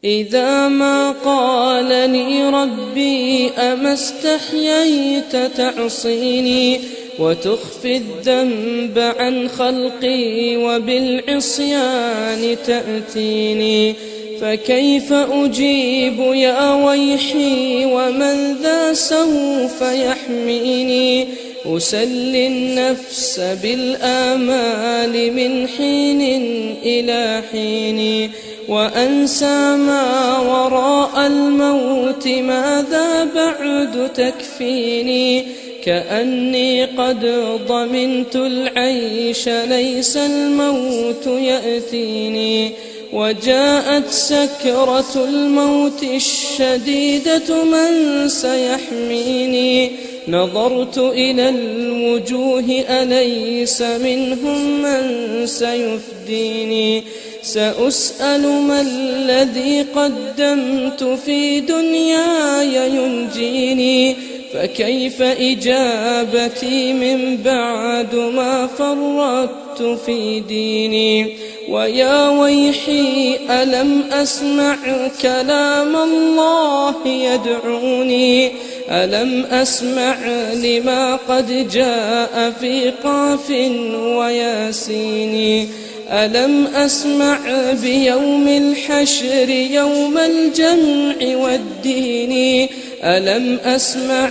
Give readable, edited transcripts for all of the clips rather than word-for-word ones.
إذا ما قال لي ربي أما استحييت تعصيني وتخفي الذنب عن خلقي وبالعصيان تأتيني، فكيف أجيب يا ويحي ومن ذا سوف يحميني؟ أسلي النفس بالآمال من حين إلى حين، وأنسى ما وراء الموت ماذا بعد تكفيني؟ كأني قد ضمنت العيش ليس الموت يأتيني، وجاءت سكرة الموت الشديدة من سيحميني؟ نظرت إلى الوجوه أليس منهم من سيفديني؟ سأسأل ما الذي قدمت في دنياي ينجيني، فكيف إجابتي من بعد ما فرطت في ديني؟ ويا ويحي ألم أسمع كلام الله يدعوني؟ ألم أسمع لما قد جاء في قاف وياسين؟ ألم أسمع بيوم الحشر يوم الجمع والدين؟ ألم أسمع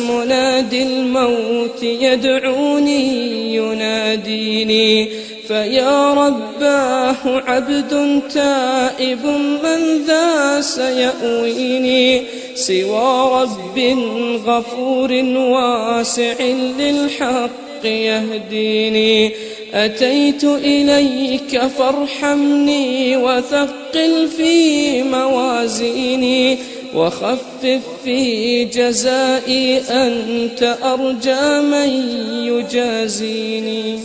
منادي الموت يدعوني يناديني؟ فيا رباه عبد تائب من ذا سيأويني سوى رب غفور واسع للحق يهديني؟ أتيت إليك فارحمني وثقل في موازيني، وخفف في جزائي أنت أرجى من يجازيني.